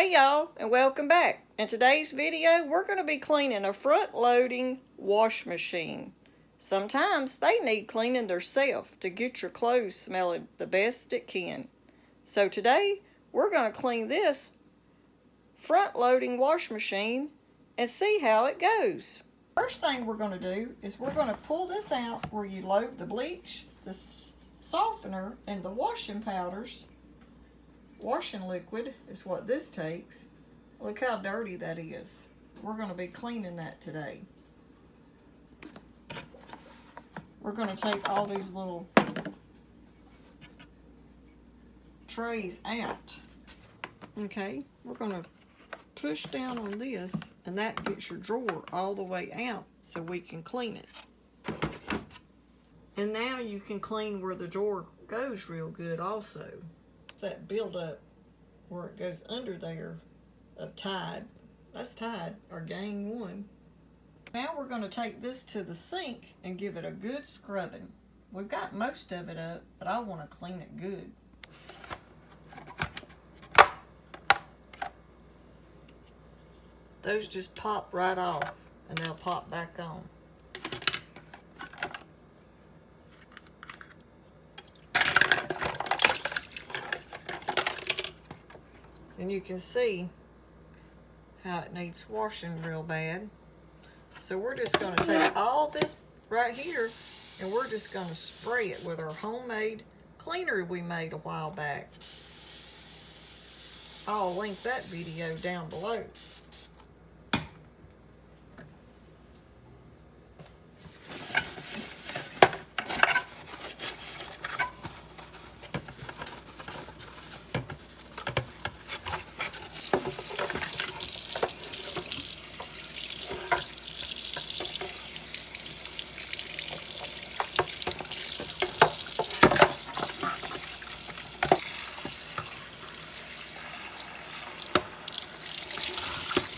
Hey y'all, and welcome back. In today's video, we're going to be cleaning a front-loading wash machine. Sometimes they need cleaning themselves to get your clothes smelling the best it can. So today, we're going to clean this front-loading wash machine and see how it goes. First thing we're going to do is we're going to pull this out where you load the bleach, the softener, and the washing powders. Washing liquid is what this takes. Look how dirty that is. We're going to be cleaning that today. We're going to take all these little trays out. Okay, we're going to push down on this, and that gets your drawer all the way out so we can clean it. And now you can clean where the drawer goes real good also. That buildup where it goes under there of Tide. That's Tide, our Gain 1. Now we're going to take this to the sink and give it a good scrubbing. We've got most of it up, but I want to clean it good. Those just pop right off and they'll pop back on. And you can see how it needs washing real bad. So we're just going to take all this right here and we're just going to spray it with our homemade cleaner we made a while back. I'll link that video down below.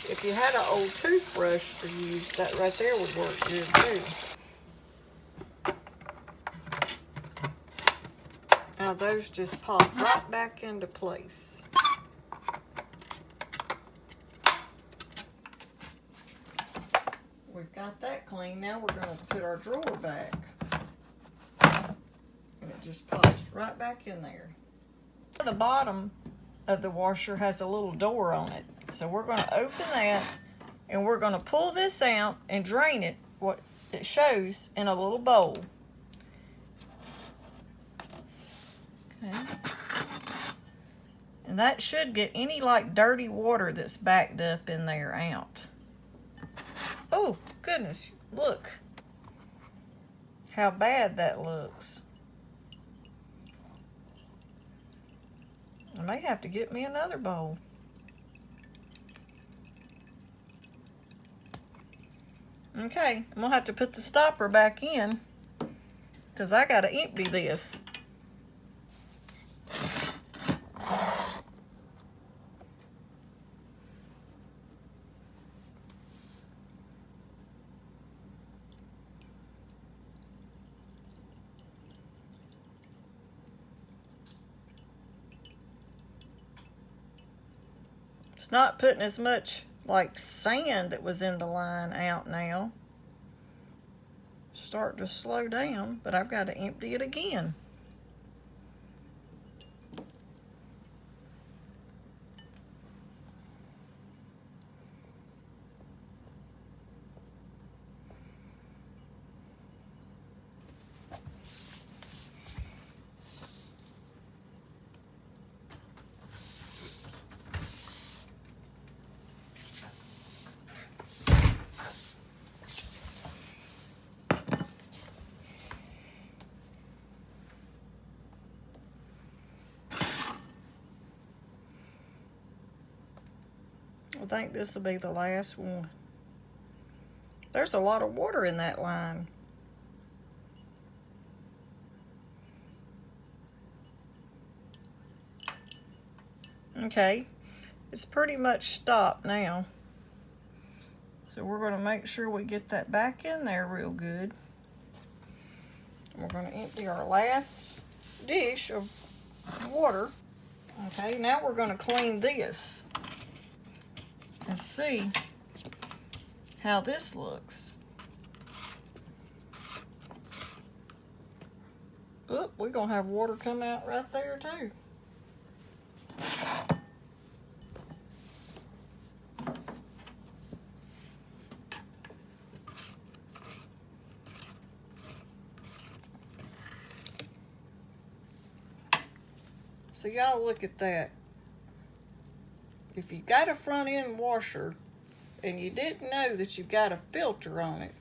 If you had an old toothbrush to use, that right there would work good too. Now those just pop right back into place. We've got that clean. Now we're going to put our drawer back. And it just pops right back in there. The bottom of the washer has a little door on it. So we're going to open that and we're going to pull this out and drain it, what it shows, in a little bowl. Okay. And that should get any like dirty water that's backed up in there out. Oh, goodness, look how bad that looks. I may have to get me another bowl. Okay, I'm gonna have to put the stopper back in because I gotta empty this. It's not putting as much like sand that was in the line out now. Start to slow down, but I've got to empty it again. I think this will be the last one. There's a lot of water in that line. Okay, it's pretty much stopped now. So we're going to make sure we get that back in there real good. We're going to empty our last dish of water. Okay, now we're going to clean this. and see how this looks. Oop, we're going to have water come out right there too. So y'all look at that. If you got a front end washer and you didn't know that you've got a filter on it,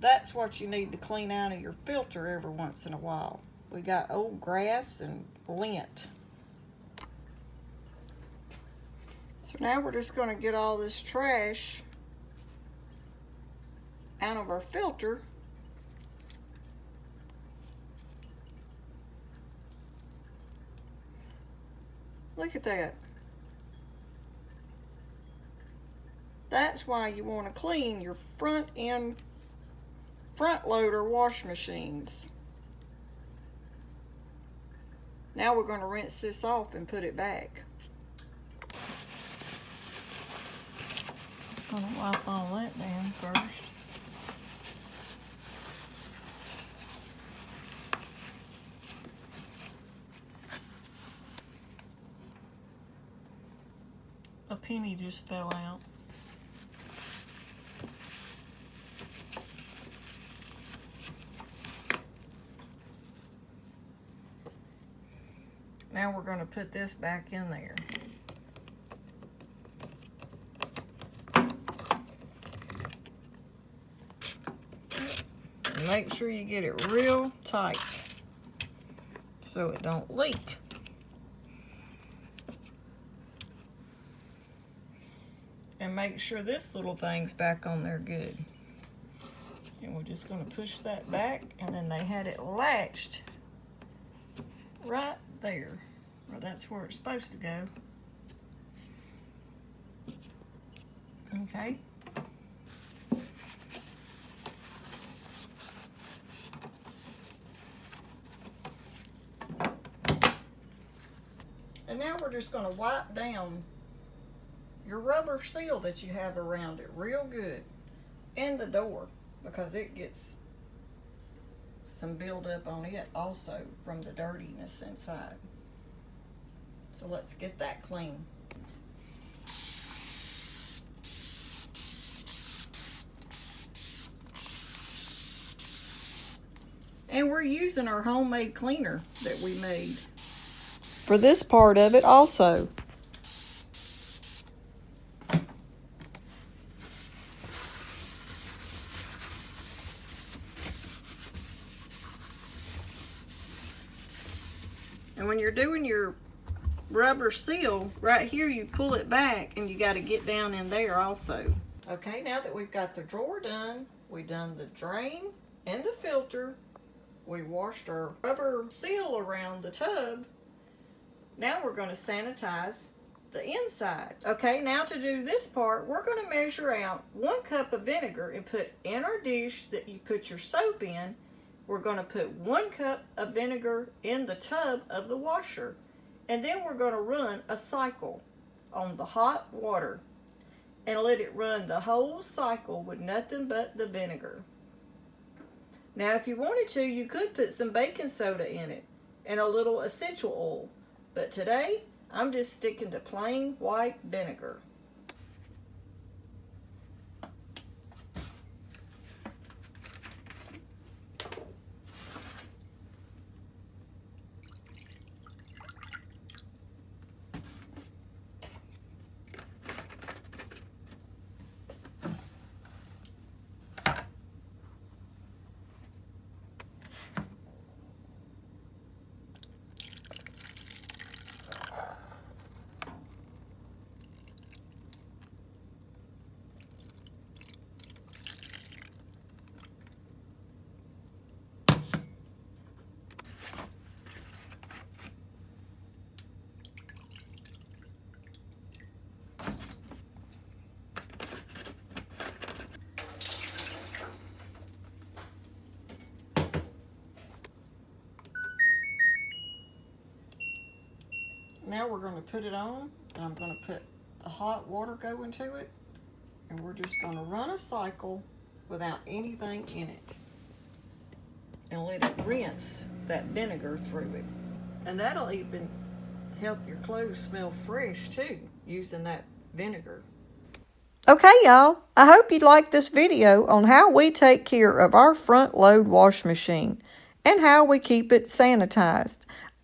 that's what you need to clean out of your filter every once in a while. We got old grass and lint. So now we're just going to get all this trash out of our filter. Look at that. That's why you want to clean your front loader wash machines. Now we're going to rinse this off and put it back. I'm going to wipe all that down first. A penny just fell out. Now we're going to put this back in there. And make sure you get it real tight so it don't leak. And make sure this little thing's back on there good. And we're just going to push that back, and then they had it latched right there. Or that's where it's supposed to go. Okay. And now we're just going to wipe down your rubber seal that you have around it real good, and the door, because it gets some buildup on it also from the dirtiness inside. So let's get that clean. And we're using our homemade cleaner that we made for this part of it also. And when you're doing your rubber seal, right here you pull it back and you got to get down in there also. Okay, now that we've got the drawer done, we done the drain and the filter, we washed our rubber seal around the tub, now we're going to sanitize the inside. Okay, now to do this part, we're going to measure out 1 cup of vinegar and put in our dish that you put your soap in. We're going to put 1 cup of vinegar in the tub of the washer, and then we're going to run a cycle on the hot water and let it run the whole cycle with nothing but the vinegar. Now if you wanted to, you could put some baking soda in it and a little essential oil, but today I'm just sticking to plain white vinegar. Now we're going to put it on, and I'm going to put the hot water go into it, and we're just going to run a cycle without anything in it and let it rinse that vinegar through it. And that'll even help your clothes smell fresh too, using that vinegar. Okay, y'all, I hope you liked this video on how we take care of our front load wash machine and how we keep it sanitized.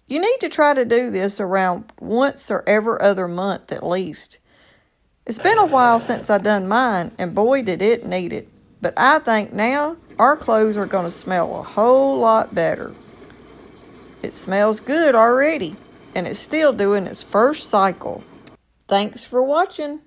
You need to try to do this around once or every other month at least. It's been a while since I done mine, and boy did it need it. But I think now our clothes are going to smell a whole lot better. It smells good already, and it's still doing its first cycle. Thanks for watching.